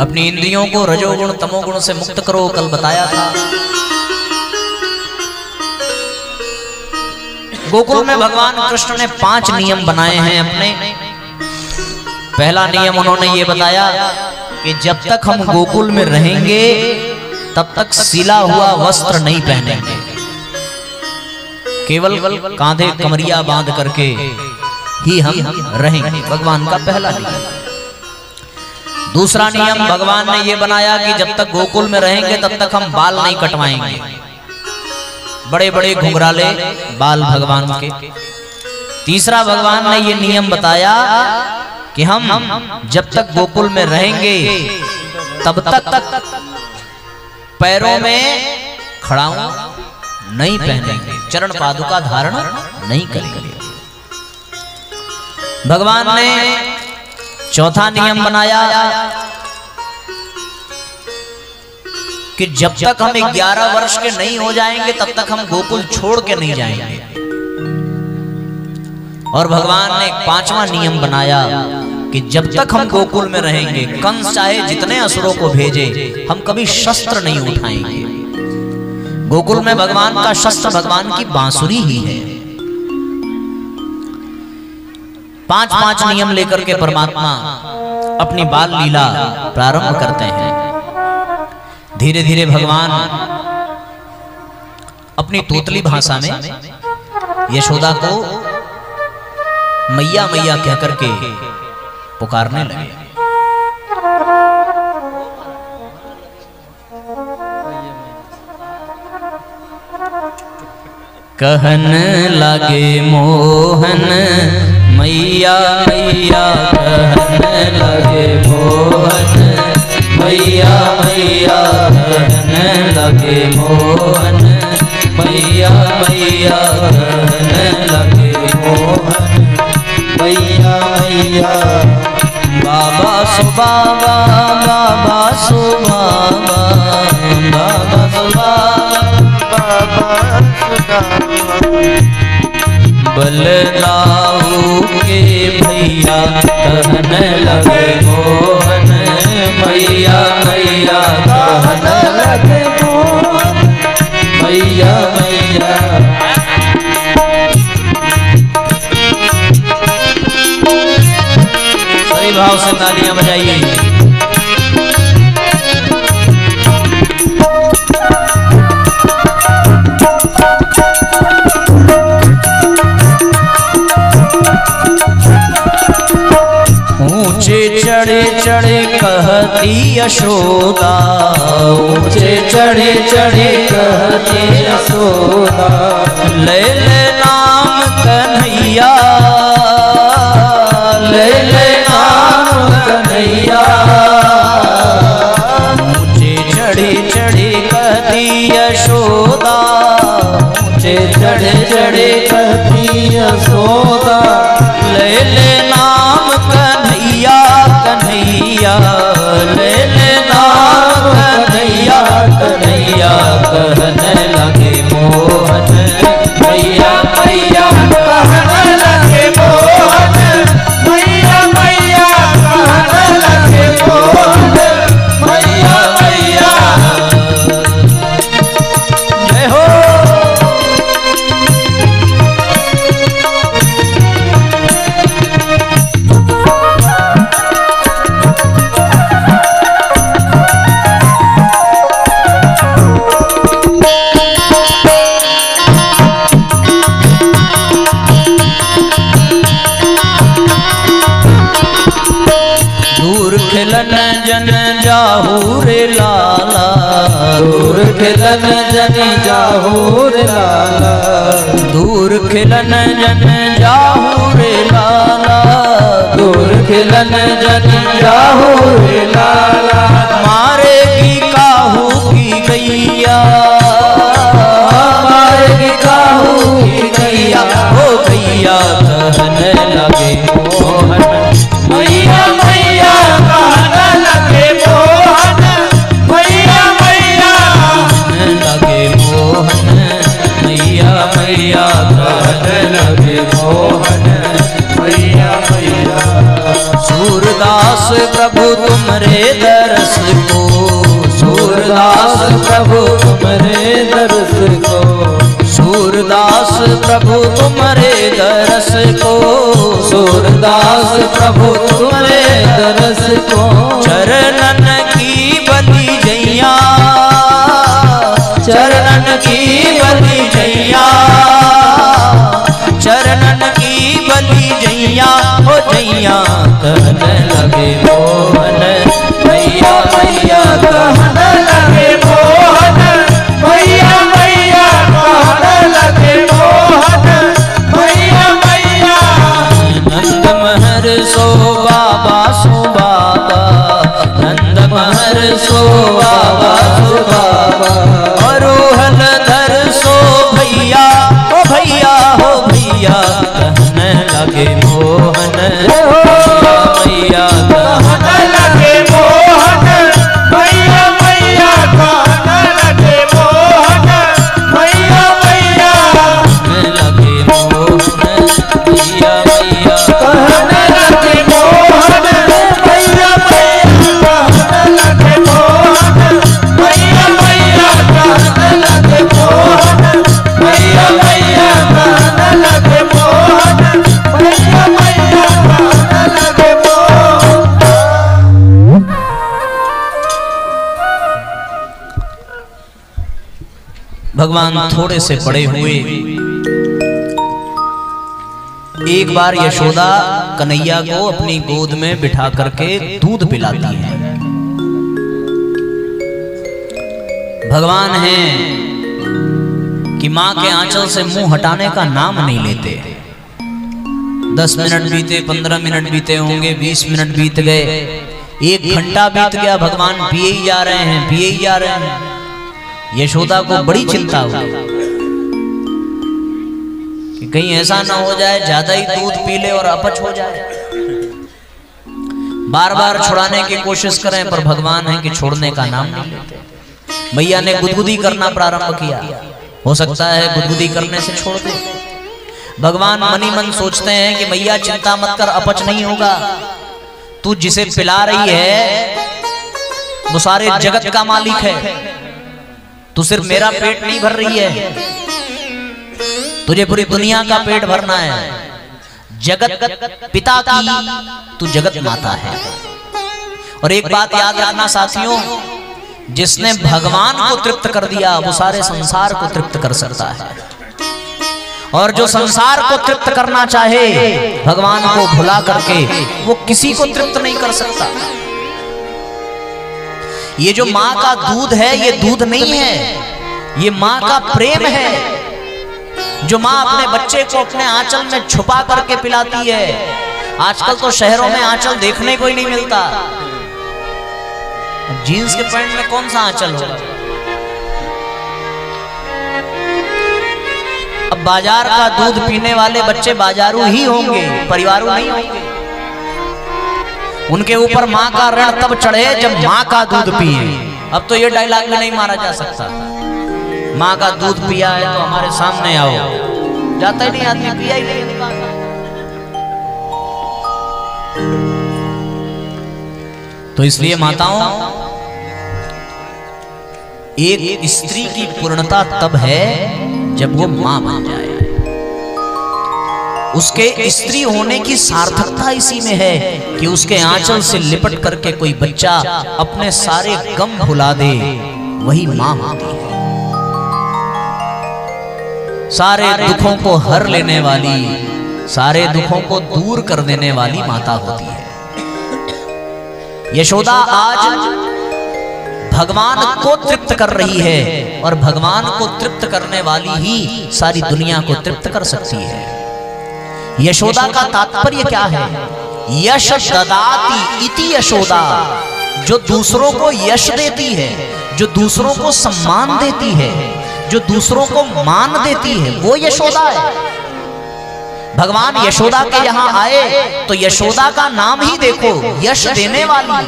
अपनी इंद्रियों को रजोगुण तमोगुण से मुक्त करो, कल बताया था। गोकुल में भगवान कृष्ण ने 5 नियम बनाए हैं अपने। पहला नियम उन्होंने ये बताया कि जब तक हम गोकुल में रहेंगे तब तक सिला हुआ वस्त्र नहीं पहनेंगे, केवल कांधे कमरिया बांध करके ही हम रहेंगे। भगवान का पहला नियम। दूसरा नियम भगवान ने ये बनाया कि जब तक गोकुल में रहेंगे तब तक हम बाल नहीं कटवाएंगे, बड़े बड़े घुंघराले बाल भगवान के। तीसरा भगवान ने ये नियम बताया कि हम जब तक गोकुल में रहेंगे तब तक पैरों में खड़ाऊं नहीं पहनेंगे, चरण पादुका धारण नहीं करेंगे। भगवान ने चौथा नियम बनाया कि जब तक हम 11 वर्ष के नहीं हो जाएंगे तब तक हम गोकुल छोड़ के नहीं जाएंगे। और भगवान ने एक 5वां नियम बनाया कि जब तक हम गोकुल में रहेंगे, कंस चाहे जितने असुरों को भेजे, हम कभी शस्त्र नहीं उठाएंगे। गोकुल में भगवान का शस्त्र भगवान की बांसुरी ही है। 5 नियम लेकर के परमात्मा अपनी बाल लीला प्रारंभ करते हैं। धीरे धीरे भगवान अपनी तोतली भाषा में यशोदा को मैया मैया कह करके पुकारने लगे। कहन लगे मोहन मैया मैया, कहन लगे मोहन मैया मैया, कहन लगे मोहन मैया मैया, कहन लगे मोहन मैया मैया। बाबा सु बाबा, बाबा सु बाबा, बाबा सु बाबा, बाबा बलदाऊ के भैया, कहन लगे मोहन मैया मैया, कहन लगे मोहन मैया मैया। सही भाव से तालियां बजाइए। ऊंचे चढ़े चढ़े कहती यशोदा, ऊंचे चढ़े चढ़े कहती यशोदा, ले ले नाम कन्हैया, ले ले नाम कन्हैया। ऊंचे चढ़े चढ़े कहती यशोदा, ऊंचे चढ़े चढ़े कहती यशोदा, ले ले नाम कन्हैया कन्हैया, ले ले नाम कन्हैया कन्हैया। कहने लगे मोहन मैया मैया, कहने लगे मोहन मैया मैया, कहने लगे मोहन मैया मैया। जय हो। खिलन जन जाहू रे लाला, दूर खिलन जन जाहू रे लाला, दूर खिलन जन जाहू रे लाला, दूर खिलन जन जाहू रे लाला। मारेगी काहू की गैया, मारेगी काहू की गैया, ओ गैया। कहने लगे मोहन मैया मैया, कहने लगे मोहन मैया मैया, लगे मोहन मैया मैया, कहने लगे मोहन मैया मैया। सूरदास प्रभु तुमरे दर्शन दरस को, सूरदास प्रभु तुम्हारे दरस को, सूरदास प्रभु तुम्हारे दरस को, सूरदास प्रभु तुम्हारे दरस को। चरणन की बलि जैया, चरणन की बलि जैया, चरणन की बलि जैया, हो जैया कहने लगे मोहन, मैया मैया कहने लगे मोहन, मैया मैया कहने लगे मोहन, मैया मैया। नंद महर सो बाबा सो बाबा, नंद महर सो बाबा सो बाबा, अरोहल धर सो भैया, ओ भैया हो भैया कहने लगे मोहन, मैया कहने लगे मोहन, मैया मैया कहने लगे मोहन, मैया मैया कहने लगे मोहन, मैया मैया कहने लगे मोहन, मैया मैया कहने लगे मोहन, मैया मैया कहने लगे मोहन, मैया मैया कहने लगे मोहन, मैया मैया कहने लगे मोहन। भगवान थोड़े से बड़े हुए, एक बार यशोदा कन्हैया को अपनी गोद में बिठा करके दूध पिलाती है। भगवान हैं कि माँ के आंचल से मुंह हटाने का नाम नहीं लेते। 10 मिनट बीते, 15 मिनट बीते होंगे, 20 मिनट बीत गए, 1 घंटा बीत गया, भगवान पिए ही जा रहे हैं, पिए ही जा रहे हैं। यशोदा को बड़ी चिंता हुई कि कहीं ऐसा ना हो जाए ज्यादा ही दूध पी ले और अपच हो जाए। बार बार छुड़ाने की कोशिश करें पर भगवान है कि छोड़ने का नाम नहीं लेते। मैया ने गुदगुदी करना प्रारंभ किया, हो सकता है गुदगुदी करने से छोड़ दे। भगवान मनी मन सोचते हैं कि मैया चिंता मत कर, अपच नहीं होगा, तू जिसे पिला रही है वो सारे जगत का मालिक है, तू सिर्फ मेरा पेट नहीं भर रही है, तुझे पूरी दुनिया का पेट भरना है। जगत पिता की तू जगत माता है। और एक बात याद रखना साथियों, जिसने भगवान को तृप्त कर दिया वो सारे संसार को तृप्त कर सकता है, और जो संसार को तृप्त करना चाहे भगवान को भुला करके वो किसी को तृप्त नहीं कर सकता। ये जो माँ का दूध है ये दूध नहीं है, ये माँ का प्रेम है, जो माँ अपने बच्चे को अपने आंचल में छुपा करके पिलाती है। आजकल तो शहरों में आंचल देखने को ही नहीं मिलता। जीन्स के पैंट में कौन सा आंचल होगा? अब बाजार का दूध पीने वाले बच्चे बाजारू ही होंगे, परिवारू नहीं होंगे। उनके ऊपर माँ का ऋण तब चढ़े जब माँ का दूध पिए। अब तो ये डायलॉग भी नहीं मारा जा सकता, माँ का दूध पिया है तो हमारे सामने आओ, जाता ही नहीं आदमी, पिया ही नहीं। तो इसलिए माताओं, एक स्त्री की पूर्णता तब है जब वो मां बन जाए। उसके स्त्री होने की सार्थकता इसी में है कि उसके आंचल से लिपट करके कोई बच्चा अपने सारे गम भुला दे, वही मां होती है। सारे दुखों को हर लेने वाली, सारे दुखों को दूर कर देने वाली माता होती है। यशोदा आज भगवान को तृप्त कर रही है, और भगवान को तृप्त करने वाली ही सारी दुनिया को तृप्त कर सकती है। यशोदा का तात्पर्य क्या है? यश ददाति इति यशोदा, जो दूसरों को यश देती है, जो दूसरों को सम्मान देती है, जो दूसरों को मान देती है, वो यशोदा है। भगवान यशोदा के यहाँ आए तो यशोदा का नाम ही देखो, यश देने वाली,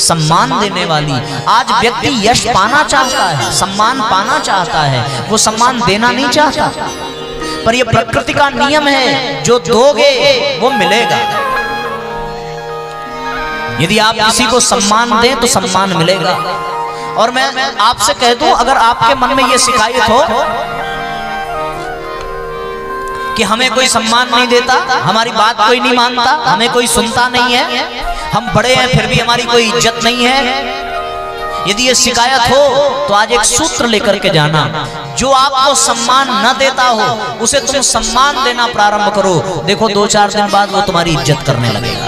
सम्मान देने वाली। आज व्यक्ति यश पाना चाहता है, सम्मान पाना चाहता है, वो सम्मान देना नहीं चाहता। पर ये प्रकृति का नियम है, जो दोगे वो मिलेगा। यदि आप किसी को सम्मान दें तो सम्मान मिलेगा। और मैं आपसे कह दूं, अगर आपके मन में यह शिकायत हो कि हमें कोई सम्मान नहीं देता, हमारी बात कोई नहीं मानता, हमें कोई सुनता नहीं है, हम बड़े हैं फिर भी हमारी कोई इज्जत नहीं है, यदि ये शिकायत हो तो आज एक सूत्र लेकर के जाना, जो आपको सम्मान न देता हो उसे तुम सम्मान देना प्रारंभ करो। देखो 2-4 दिन बाद वो तुम्हारी इज्जत करने लगेगा।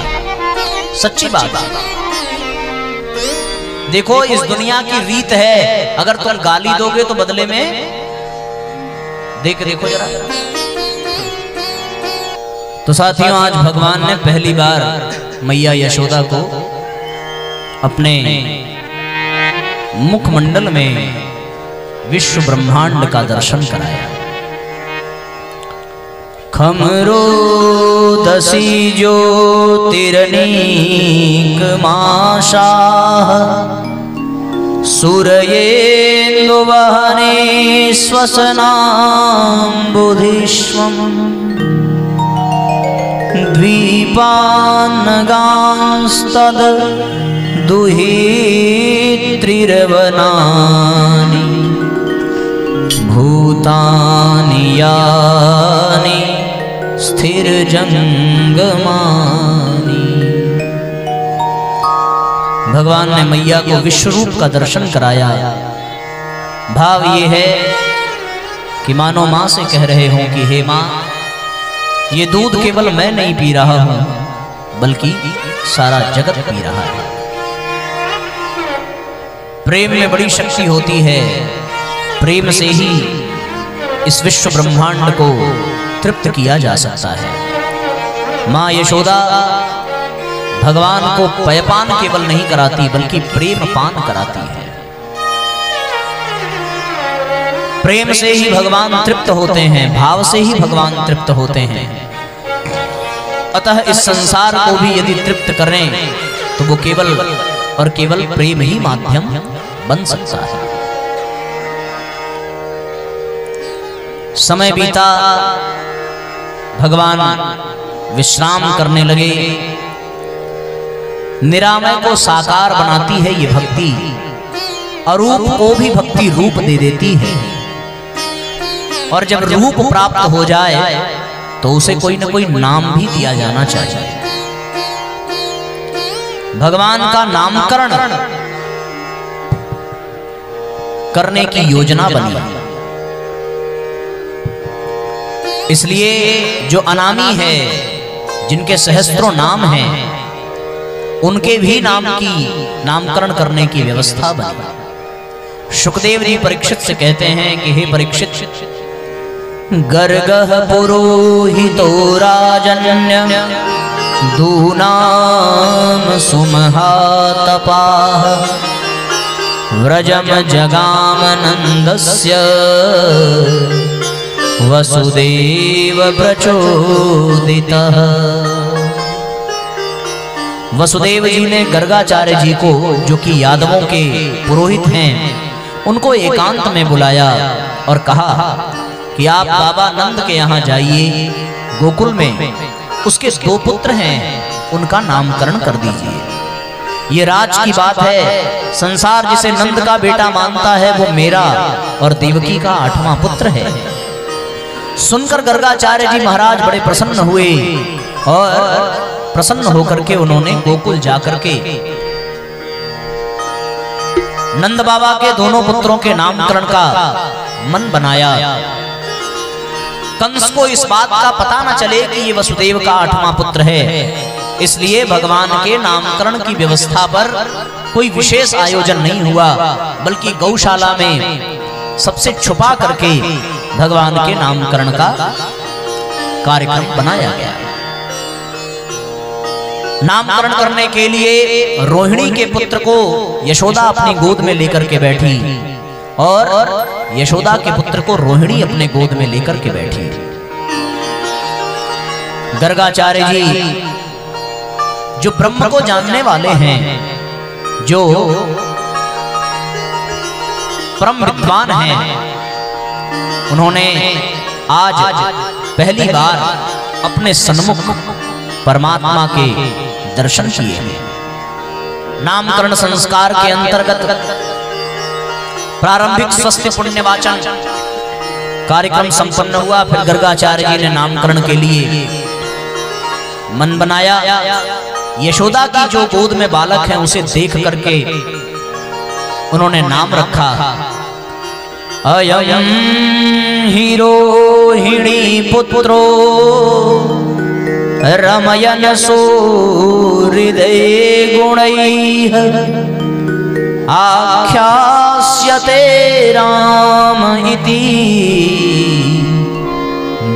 सच्ची बात है। देखो इस दुनिया की रीत है, अगर तुम गाली दोगे तो बदले में देखो जरा। तो साथियों, आज भगवान ने पहली बार मैया यशोदा को अपने मुखमंडल में विश्व ब्रह्मांड का दर्शन कराया। खमरो दसी ज्योतिरनीक माशाह सूरयेन्दु वहने स्वसनां बुधिष्वम् द्वीपान्नगांस्तद दुहित्रिरवनानि भूतानि यानि स्थिरजंगमानि। भगवान ने मैया को विश्व रूप का दर्शन कराया। भाव ये है कि मानो मां से कह रहे हों कि हे मां, ये दूध केवल मैं नहीं पी रहा हूं बल्कि सारा जगत पी रहा है। प्रेम में बड़ी शक्ति होती है। प्रेम से ही इस विश्व ब्रह्मांड को तृप्त किया जा सकता है। मां यशोदा भगवान को पेयपान केवल नहीं कराती बल्कि प्रेम पान कराती है। प्रेम से ही भगवान तृप्त होते हैं, भाव से ही भगवान तृप्त होते हैं। अतः इस संसार को भी यदि तृप्त करें तो वो केवल और केवल प्रेम ही माध्यम बन सकता है। समय बीता, भगवान विश्राम करने लगे। निरामय को साकार बनाती है ये भक्ति, अरूप को भी भक्ति रूप दे देती है। और जब रूप प्राप्त हो जाए तो उसे कोई न कोई नाम भी दिया जाना चाहिए। भगवान का नामकरण करने की योजना बनी। इसलिए जो अनामी है, जिनके सहस्त्रों नाम हैं, उनके भी नाम की नामकरण करने की व्यवस्था बनी। शुकदेव जी परीक्षित से कहते हैं कि हे परीक्षित, गर्गः पुरोहितो राजन्य दूनाम सुमहातपाः व्रजम जगाम नंदस्य वसुदेव प्रचोदितः। वसुदेव जी ने गर्गाचार्य जी को, जो कि यादवों के पुरोहित हैं, उनको एकांत में बुलाया और कहा कि आप बाबा नंद के यहाँ जाइए, गोकुल में उसके 2 पुत्र हैं, उनका नामकरण कर दीजिए। ये राज की बात है। संसार जिसे नंद का बेटा मानता है वो मेरा और देवकी का 8वां पुत्र है। सुनकर गर्गाचार्य जी महाराज बड़े प्रसन्न हुए और प्रसन्न होकर के उन्होंने गोकुल जाकर के नंद बाबा के दोनों पुत्रों के नामकरण का मन बनाया। कंस को इस बात का पता न चले कि ये वसुदेव का 8वां पुत्र है, इसलिए भगवान के नामकरण की व्यवस्था पर कोई विशेष आयोजन नहीं हुआ, बल्कि गौशाला में सबसे छुपा करके भगवान के नामकरण का कार्यक्रम बनाया गया। नामकरण करने के लिए रोहिणी के पुत्र को यशोदा अपनी गोद में लेकर के बैठी और यशोदा के पुत्र को रोहिणी अपने गोद में लेकर के बैठी। गर्गाचार्य जी जो ब्रह्म को जानने वाले हैं, जो परम विद्वान हैं, उन्होंने आज पहली बार अपने सन्मुख परमात्मा के दर्शन किए हैं। नामकरण संस्कार के अंतर्गत प्रारंभिक स्वस्ति पुण्य वाचन कार्यक्रम संपन्न हुआ। फिर गर्गाचार्य जी ने नामकरण के लिए मन बनाया। यशोदा की जो गोद में बालक है उसे देख करके उन्होंने नाम रखा अयं हिरोहिणी पुत्रो रमयन सूहृदय गुणैः आख्यास्यते राम इति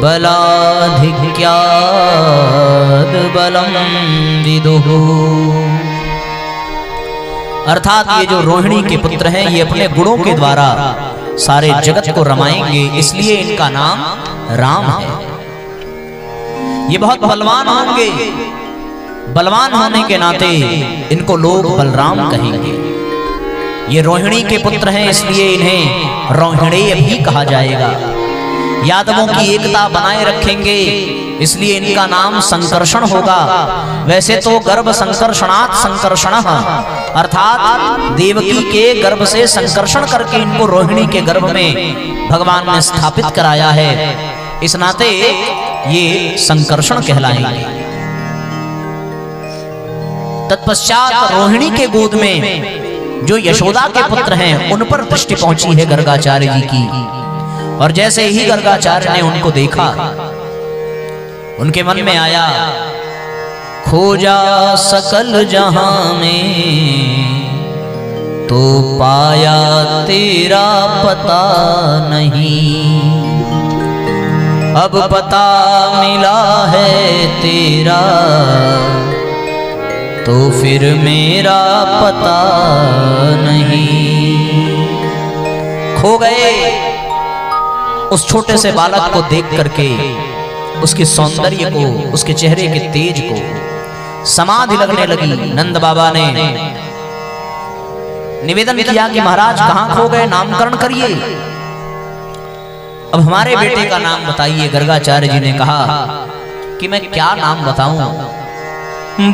बलाधिक्याद बलम विदुः। अर्थात ये जो रोहिणी के पुत्र हैं ये अपने गुणों के द्वारा सारे जगत को रमाएंगे, इसलिए इनका नाम राम है। ये बहुत बलवान होंगे, बलवान होने के नाते इनको लोग बलराम कहेंगे। ये रोहिणी के पुत्र हैं इसलिए इन्हें रोहिणेय भी कहा जाएगा। यादवों की एकता बनाए रखेंगे इसलिए इनका नाम संकर्षण होगा। वैसे तो गर्भ संकर्षणात् संकर्षणः, अर्थात देवकी के गर्भ से संकर्षण करके इनको रोहिणी के गर्भ में भगवान ने स्थापित कराया है, इस नाते ये संकर्षण कहलाएंगे। तत्पश्चात रोहिणी के गोद में जो यशोदा के पुत्र हैं उन पर दृष्टि पहुंची है गर्गाचार्य जी की। और जैसे ही गर्गाचार्य ने उनको देखा उनके मन में आया खोजा सकल जहां में तो पाया तेरा पता नहीं, अब पता मिला है तेरा तो फिर मेरा पता नहीं। खो गए उस छोटे से बालक को देख करके, उसके सौंदर्य को, उसके चेहरे के तेज को समाधि लगने लगी। नंद बाबा ने निवेदन किया कि महाराज कहां खो गए, नामकरण करिए, अब हमारे बेटे का नाम बताइए। गर्गाचार्य जी ने कहा कि मैं क्या नाम बताऊं,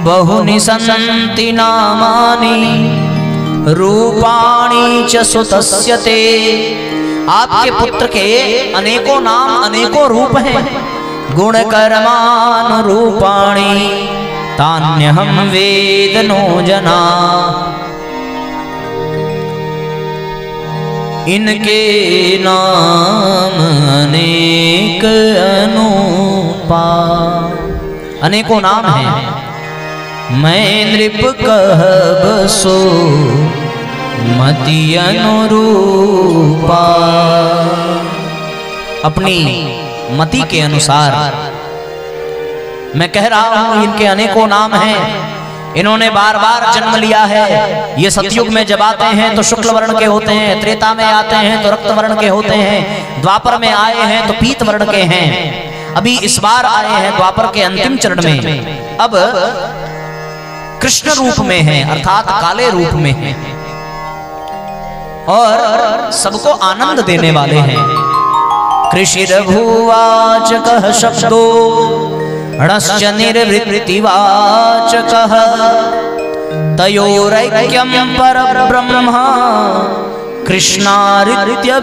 बहुनि सन्ति नामानि रूपाणि च सुतस्य ते। आपके पुत्र के अनेकों नाम अनेकों रूप हैं, गुण कर्मानुरूपाणि तान्यहं वेद नो जना। इनके नाम अनेक अनूपा, अनेकों नाम हैं। मैं नृप कहब सो मति अनुरूपा, अपनी मति के अनुसार मैं कह रहा हूं इनके अनेकों नाम हैं। इन्होंने बार बार जन्म लिया है। ये सतयुग में जब आते हैं तो शुक्ल वर्ण के होते हैं, त्रेता में आते हैं तो रक्त वर्ण के होते हैं, द्वापर में आए हैं तो पीत वर्ण के हैं, अभी इस बार आए हैं द्वापर के अंतिम चरण में, अब कृष्ण रूप में हैं अर्थात काले रूप में हैं और सबको आनंद देने वाले हैं। कृषिर्भुवाचकः शब्दो णश्च निर्वृत्तिवाचकः तयोरैक्यं परब्रह्म कृष्णारित्यभिधीयते।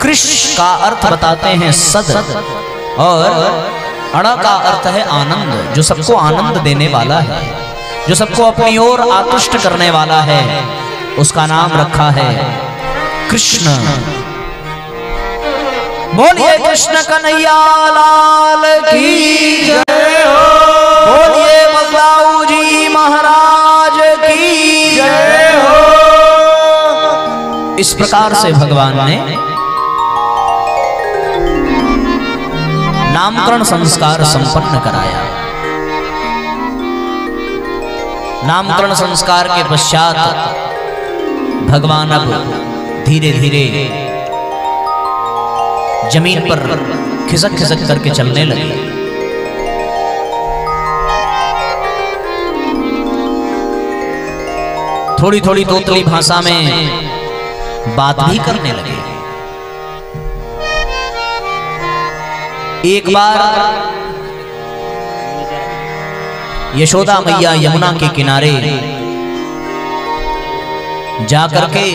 कृष्ण का अर्थ बताते हैं सद और अण का अर्थ है आनंद, जो सबको आनंद देने वाला है, जो सबको अपनी ओर आकृष्ट करने वाला है, उसका नाम रखा है कृष्ण। बोलिए कृष्ण कन्हैया लाल की जय हो, बोलिए बलदाऊ जी महाराज की जय हो। इस प्रकार से भगवान ने नामकरण संस्कार संपन्न कराया। नामकरण संस्कार के पश्चात भगवान अब धीरे धीरे जमीन पर खिसक खिसक करके चलने लगे। थोड़ी थोड़ी तोतली भाषा में बात भी करने लगे। एक बार यशोदा मैया यमुना के किनारे जाकर के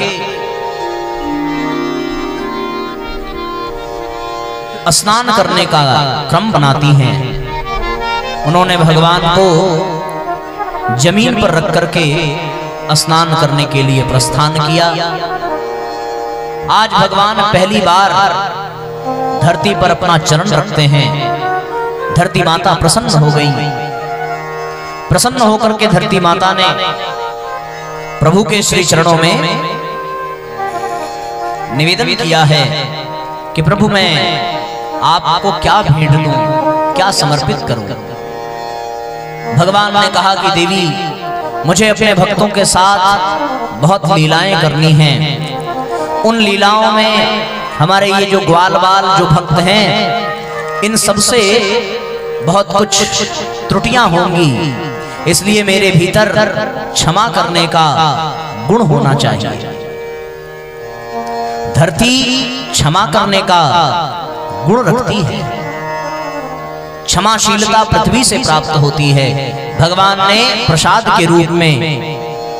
स्नान करने का क्रम बनाती हैं। उन्होंने भगवान को जमीन पर रख करके स्नान करने के लिए प्रस्थान किया। आज भगवान पहली बार धरती पर अपना चरण रखते हैं। धरती माता प्रसन्न हो गई। प्रसन्न होकर के धरती माता ने प्रभु के श्री चरणों में निवेदन किया है कि प्रभु मैं आपको क्या भेंट दूं, क्या समर्पित करूं। भगवान ने कहा कि देवी मुझे अपने भक्तों के साथ बहुत लीलाएं करनी हैं। उन लीलाओं में हमारे ये जो ग्वाल बाल जो भक्त हैं इन सबसे बहुत कुछ त्रुटियां होंगी, इसलिए मेरे भीतर क्षमा करने का गुण होना चाहिए। धरती क्षमा करने का गुण रखती है। क्षमाशीलता पृथ्वी से प्राप्त होती है। भगवान ने प्रसाद के रूप में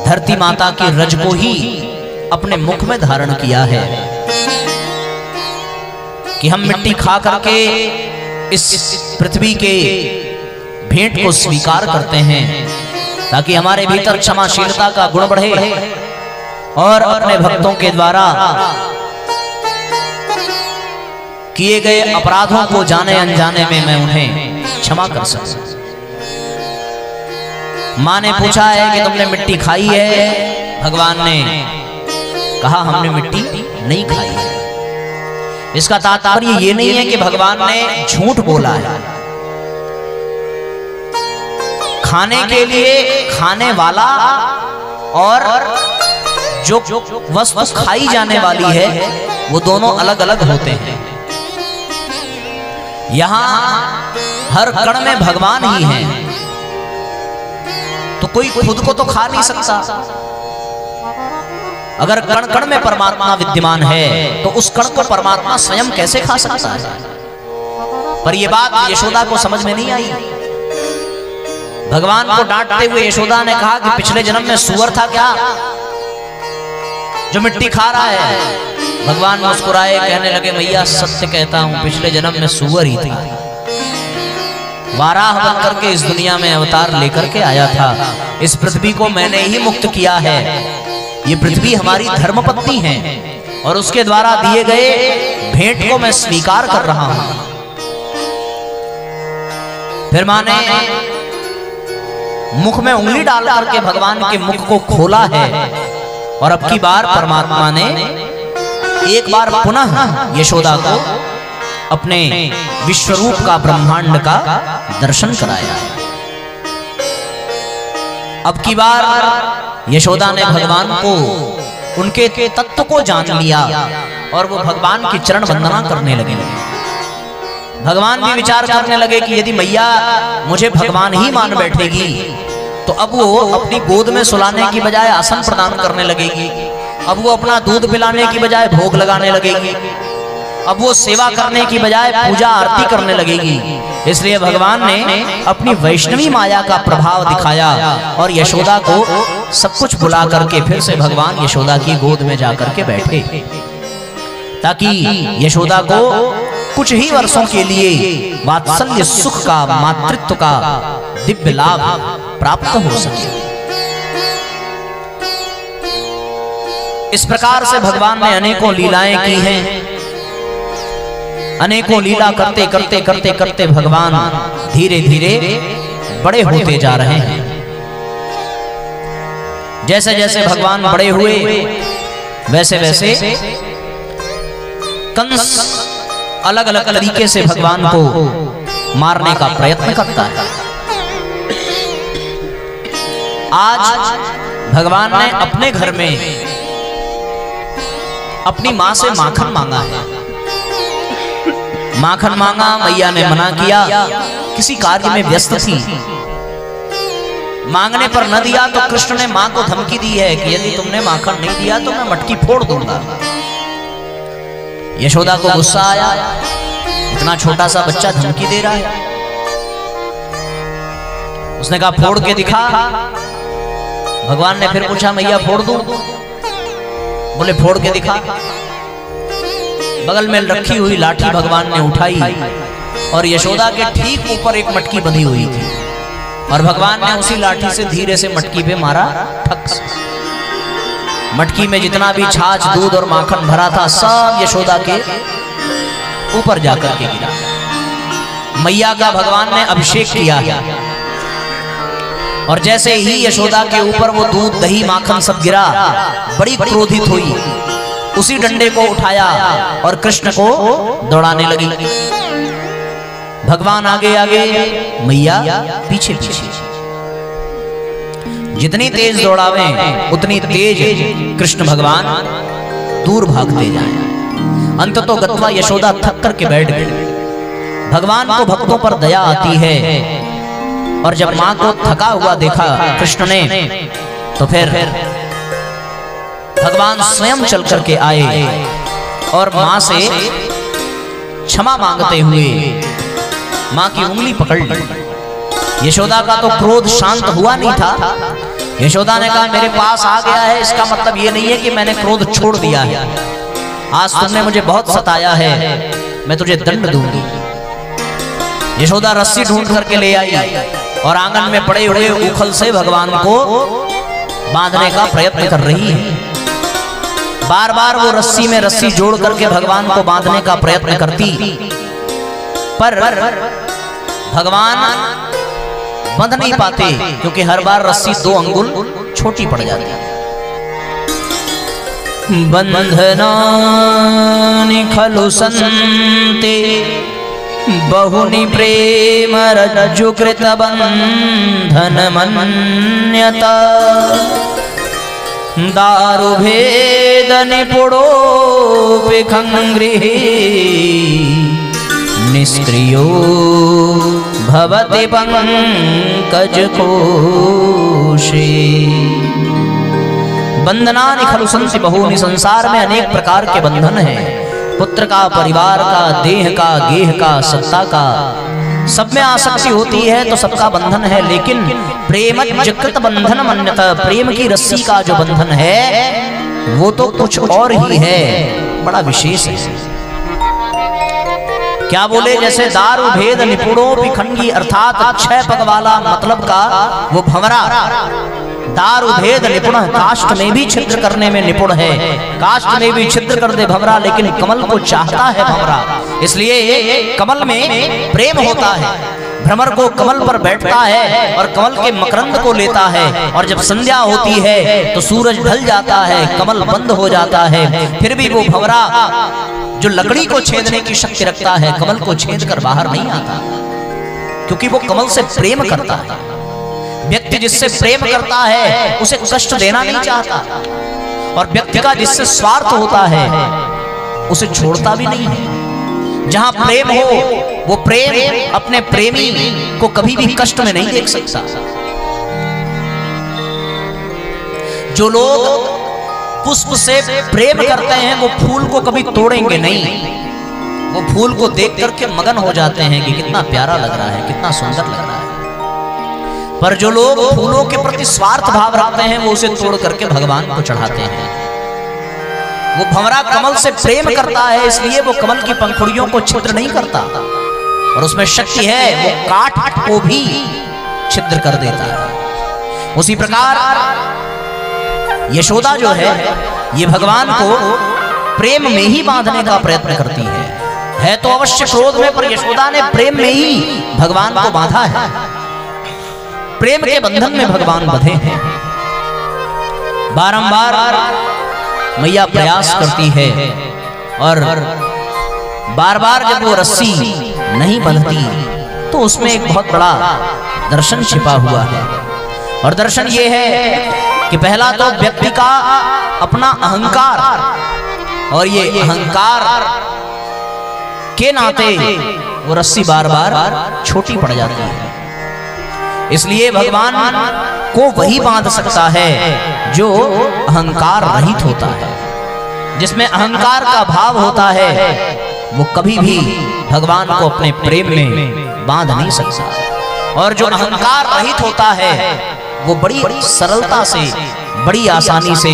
धरती माता की रज को ही अपने मुख में धारण किया है कि हम मिट्टी खा करके इस पृथ्वी के भेंट को स्वीकार करते हैं ताकि हमारे भीतर क्षमाशीलता का गुण बढ़े और अपने भक्तों के द्वारा किए गए अपराधों को जाने अनजाने में मैं उन्हें क्षमा कर सकूं। मां ने पूछा है कि तुमने मिट्टी खाई है? भगवान ने कहा हमने मिट्टी नहीं खाई है। इसका तात्पर्य ये नहीं है कि भगवान ने झूठ बोला है। खाने के लिए खाने वाला और जो वस्तु खाई जाने वाली है वो दोनों अलग अलग होते हैं। यहां हर कण में भगवान ही है, तो कोई खुद को तो खा नहीं सकता। अगर कण कण में परमात्मा विद्यमान है तो उस कण को परमात्मा स्वयं कैसे खा सकता है? पर यह बात यशोदा को समझ में नहीं आई। भगवान को डांटते हुए यशोदा ने कहा कि पिछले जन्म में सूअर था क्या जो मिट्टी खा रहा है? भगवान मुस्कुराए, कहने लगे मैया सत्य कहता हूं, पिछले जन्म में सूअर ही थी। वाराह बन करके इस दुनिया में अवतार लेकर के आया था। इस पृथ्वी को मैंने ही मुक्त किया है। ये पृथ्वी हमारी धर्मपत्नी है और उसके द्वारा दिए गए भेंट को मैं स्वीकार कर रहा हूं। फिर मां ने मुख में उंगली डाल करके भगवान के मुख को खोला है और अब की बार परमात्मा ने एक बार पुनः यशोदा को अपने विश्वरूप का ब्रह्मांड का दर्शन कराया। अब की बार यशोदा ने भगवान को उनके तत्व को जान लिया और वो भगवान की चरण वंदना करने लगे। भगवान भी विचार करने लगे कि यदि मैया मुझे भगवान ही मान बैठेगी तो अब वो अपनी गोद में सुलाने की बजाय आसन प्रदान करने लगेगी। अब वो अपना दूध पिलाने की बजाय भोग लगाने लगेगी। अब वो सेवा करने की बजाय पूजा आरती करने लगेगी। इसलिए भगवान ने अपनी वैष्णवी माया का प्रभाव दिखाया और यशोदा को सब कुछ बुला करके फिर से भगवान यशोदा की गोद में जाकर के बैठे, ताकि यशोदा को कुछ ही वर्षों के लिए वात्सल्य सुख का, मातृत्व का दिव्य लाभ प्राप्त हो सके। इस प्रकार से भगवान ने अनेकों लीलाएं की हैं। अनेकों लीला करते करते करते करते भगवान धीरे धीरे बड़े होते जा रहे हैं। जैसे जैसे भगवान बड़े हुए वैसे वैसे कंस अलग अलग तरीके से भगवान को मारने का प्रयत्न करता है। आज भगवान ने अपने घर में अपनी मां से माखन मांगा है। माखन मांगा, मैया ने मना किया, किसी कार्य में व्यस्त थी। मांगने पर न दिया तो कृष्ण ने मां को धमकी दी है कि यदि तुमने माखन नहीं दिया तो मैं मटकी फोड़ दूंगा। यशोदा को गुस्सा आया, इतना छोटा सा बच्चा धमकी दे रहा है। उसने कहा फोड़ के दिखा। भगवान ने फिर पूछा मैया फोड़ दूं? बोले फोड़ के दिखा। बगल में रखी हुई लाठी भगवान ने उठाई और यशोदा के ठीक ऊपर एक मटकी बंधी हुई थी और भगवान ने उसी लाठी से धीरे से मटकी पे मारा, ठक से। मटकी में जितना भी छाछ, दूध और माखन भरा था सब यशोदा के ऊपर जाकर के गिरा। मैया का भगवान ने अभिषेक किया और जैसे ही यशोदा के ऊपर वो दूध, दही, माखन सब गिरा, बड़ी क्रोधित हुई। उसी डंडे को उठाया और कृष्ण को दौड़ाने लगी। भगवान आगे आगे, मैया पीछे पीछे। जितनी तेज दौड़ावे उतनी तेज कृष्ण भगवान दूर भागते जाएं। अंततः गत्वा यशोदा थक करके बैठ गई। भगवान को भक्तों पर दया आती है और जब मां को थका हुआ देखा कृष्ण ने, तो फिर भगवान स्वयं चल करके आए और मां से क्षमा मांगते हुए मां की उंगली पकड़ ली। यशोदा का तो क्रोध शांत हुआ नहीं था। यशोदा ने कहा मेरे पास आ गया है, इसका मतलब ये नहीं है कि मैंने क्रोध छोड़ दिया है। आज तुमने मुझे बहुत सताया है, मैं तुझे दंड दूंगी। यशोदा रस्सी ढूंढ करके ले आई और आंगन में पड़े हुए उखल से भगवान को बांधने का प्रयत्न कर रही है। बार बार वो रस्सी में रस्सी जोड़ करके भगवान को बांधने का प्रयत्न करती, पर भगवान बंध नहीं पाते क्योंकि हर बार रस्सी 2 अंगुल छोटी पड़ जाती है। बंधनानि खलु संते बहुनि प्रेम रज्जु कृत बंधन मन्यता दारु भेद निपुणो विखंगृहे निष्क्रियो भवति पंकज कोशे। बंधनानि खलु संति बहुनि, संसार में अनेक प्रकार के बंधन हैं। पुत्र का, परिवार का, देह का, गेह का, सत्ता का, सब में आसक्ति होती है तो सबका बंधन है। लेकिन प्रेम जकृत बंधन मन्यता, प्रेम की रस्सी का जो बंधन है वो तो कुछ और ही है, बड़ा विशेष है। क्या बोले, जैसे दारु भेद निपुणों पिखंगी, अर्थात 6 पग वाला मतलब का वो भंवरा दारु भेद निपुण, काष्ठ में भी छिद्र करने में निपुण है। काष्ठ में भी छिद्र कर दे भंवरा, लेकिन कमल को चाहता है भंवरा, इसलिए कमल में प्रेम होता है। भ्रमर को कमल पर बैठता है और कमल के मकरंद को लेता है, और जब संध्या होती है तो सूरज ढल जाता है, कमल बंद हो जाता है, फिर भी वो भंवरा जो लकड़ी को छेदने की शक्ति रखता है, कमल को छेद कर बाहर नहीं आता, क्योंकि वो कमल से प्रेम करता है। व्यक्ति जिससे प्रेम करता है उसे कष्ट देना नहीं चाहता, और व्यक्ति का जिससे स्वार्थ होता है उसे छोड़ता भी नहीं है। जहां प्रेम हो वो प्रेम अपने प्रेमी को कभी भी कष्ट में नहीं देख सकता। जो लोग पुष्प से प्रेम करते हैं वो फूल को कभी तोड़ेंगे नहीं, वो फूल को देख करके मगन हो जाते हैं कि कितना प्यारा लग रहा है, कितना सुंदर लग रहा है। पर जो लोग फूलों के प्रति स्वार्थ भाव रखते हैं वो उसे तोड़ करके भगवान को चढ़ाते हैं। वो भंवरा कमल से प्रेम करता है, इसलिए वो कमल की पंखुड़ियों को छिद्र नहीं करता, और उसमें शक्ति है, वो काट को भी छिद्र कर देता है। उसी प्रकार यशोदा जो है ये भगवान को प्रेम में ही बांधने का प्रयत्न करती है तो अवश्य क्रोध में, पर यशोदा ने प्रेम में ही भगवान को बांधा है। प्रेम के बंधन में भगवान बंधे हैं। बारंबार मैया प्रयास करती है और बार बार जब वो रस्सी नहीं बंधती तो उसमें एक बहुत बड़ा दर्शन छिपा हुआ है, और दर्शन ये है कि पहला तो व्यक्ति का अपना अहंकार, और ये अहंकार के नाते वो रस्सी बार बार छोटी पड़ जाती है। इसलिए भगवान को वही बांध सकता है जो अहंकार रहित होता है। जिसमें अहंकार का भाव होता है वो कभी भी भगवान को अपने प्रेम में बांध नहीं सकता। और जो अहंकार रहित होता है वो बड़ी सरलता से, बड़ी आसानी से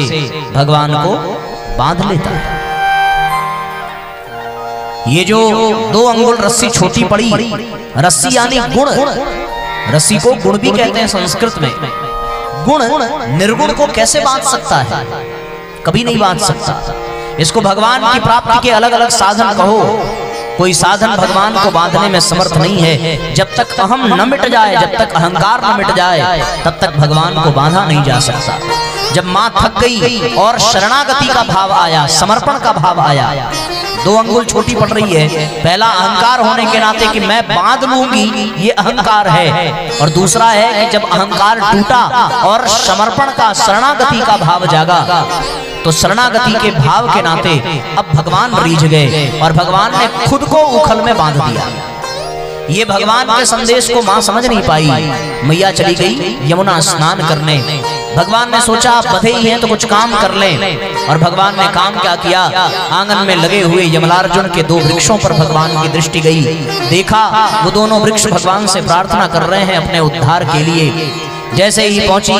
भगवान को बांध लेता है। ये जो 2 अंगुल रस्सी छोटी पड़ी, रस्सी यानी गुण, रस्सी को गुण भी कहते हैं संस्कृत में। गुण निर्गुण को कैसे बांध सकता है? कभी नहीं बांध सकता। इसको भगवान की प्राप्ति के अलग अलग साधन कहो, कोई साधन भगवान को बांधने में समर्थ नहीं है। जब तक अहम न मिट जाए, जब तक अहंकार न मिट जाए, तब तक भगवान को बांधा नहीं जा सकता। जब मां थक गई और शरणागति का भाव आया, समर्पण का भाव आया, 2 अंगुल छोटी पड़ रही है, पहला अहंकार होने के नाते कि मैं बांध लूंगी, ये अहंकार है। और दूसरा है कि जब अहंकार टूटा और समर्पण का, शरणागति का भाव जागा, तो शरणागति के भाव के नाते अब भगवान रीझ गए और भगवान ने खुद को उखल में बांध दिया। ये भगवान के संदेश को मां समझ नहीं पाई। मैया चली गई यमुना स्नान करने। भगवान ने सोचा आप बधे ही हैं तो कुछ काम कर लें। और भगवान ने काम क्या किया? आंगन में लगे हुए यमलार्जुन के 2 वृक्षों पर भगवान की दृष्टि गई। देखा वो दोनों वृक्ष भगवान से प्रार्थना कर रहे हैं अपने उद्धार के लिए। जैसे ही पहुंची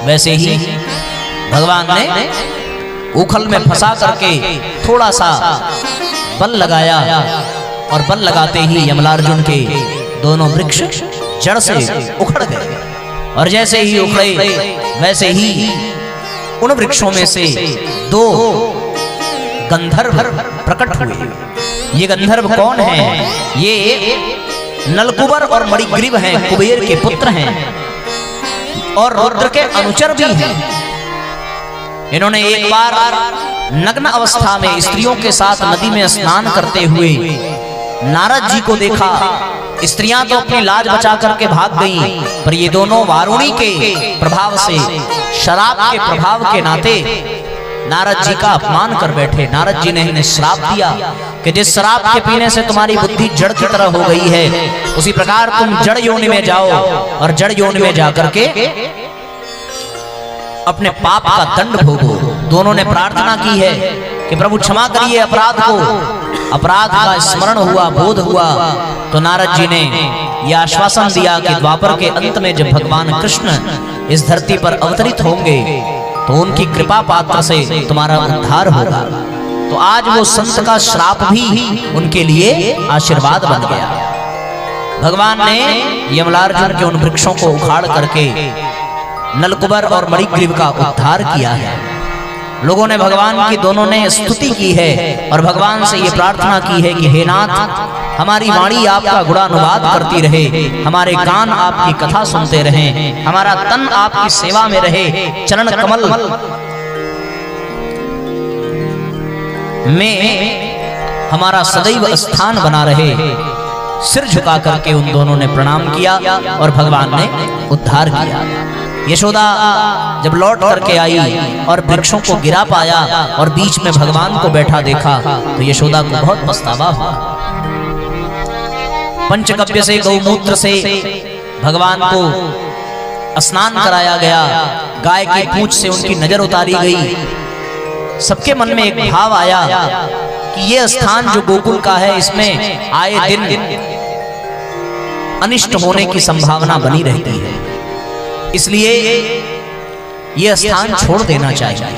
वैसे ही भगवान ने उखल में फंसा करके थोड़ा सा बल लगाया और बल लगाते ही यमलार्जुन के दोनों वृक्ष जड़ से उखड़ गए। और जैसे ही उखड़े वैसे ही उन वृक्षों में से 2 गंधर्व प्रकट हुए। ये गंधर्व कौन है? ये नलकुबर और मणिग्रीव हैं, कुबेर के पुत्र हैं और रुद्र के अनुचर भी हैं। इन्होंने एक बार नग्न अवस्था में स्त्रियों के साथ नदी में स्नान करते हुए नारद जी को देखा। स्त्रियां तो अपनी लाज बचा करके भाग गईं, पर ये दोनों वारुणी के प्रभाव से, शराब के प्रभाव के नाते नारद जी का अपमान कर बैठे। नारद जी ने इन्हें श्राप दिया कि जिस शराब के पीने से तुम्हारी बुद्धि जड़ की तरह हो गई है, उसी प्रकार तुम जड़ योनि में जाओ और जड़ योनि में जाकर के अपने पाप का दंड भोगो। दोनों ने प्रार्थना की है कि प्रभु क्षमा करिए अपराध को। अपराध का स्मरण हुआ, बोध हुआ, तो नारद जी ने यह आश्वासन दिया कि द्वापर के अंत में जब भगवान कृष्ण इस धरती पर अवतरित होंगे तो उनकी कृपा पात्र से तुम्हारा उद्धार होगा। तो आज वो संत का श्राप भी उनके लिए आशीर्वाद बन गया। भगवान ने यमलार्जुन के उन वृक्षों को उखाड़ करके नलकुबर और मणिग्रीव का उद्धार किया है। लोगों ने भगवान की, दोनों ने स्तुति की है और भगवान से ये प्रार्थना की है कि हे नाथ, हमारी वाणी आपका गुणानुवाद करती रहे, हमारे कान आपकी कथा सुनते रहें, हमारा तन आपकी सेवा में रहे, चरण कमल में हमारा सदैव स्थान बना रहे। सिर झुका करके उन दोनों ने प्रणाम किया और भगवान ने उद्धार किया। यशोदा जब लौट करके आई और वृक्षों को गिरा पाया और बीच में भगवान को बैठा देखा तो यशोदा को बहुत पछतावा हुआ। पंचगव्य से, गौमूत्र से भगवान को स्नान कराया गया, गाय की पूंछ से उनकी नजर उतारी गई। सबके मन में एक भाव आया कि यह स्थान जो गोकुल का है, इसमें आए दिन अनिष्ट होने की संभावना बनी रहती है, इसलिए यह स्थान छोड़ देना चाहिए।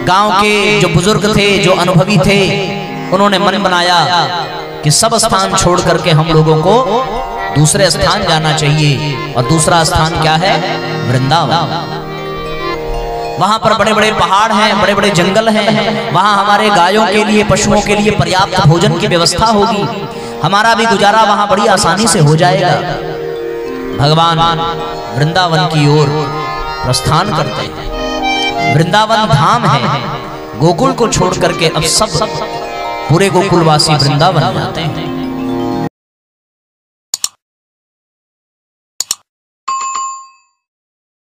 गांव के जो बुजुर्ग थे, जो अनुभवी थे, उन्होंने मन बनाया कि सब स्थान छोड़ करके हम लोगों को दूसरे स्थान जाना चाहिए। और दूसरा स्थान क्या है? वृंदावन। वहां पर बड़े बड़े पहाड़ हैं, बड़े बड़े जंगल हैं, वहां हमारे गायों के लिए, पशुओं के लिए पर्याप्त भोजन की व्यवस्था होगी, हमारा भी गुजारा वहां बड़ी आसानी से हो जाएगा। भगवान वृंदावन की ओर प्रस्थान करते हैं। वृंदावन धाम है। गोकुल को छोड़ करके अब सब पूरे गोकुलवासी वृंदावन जाते हैं।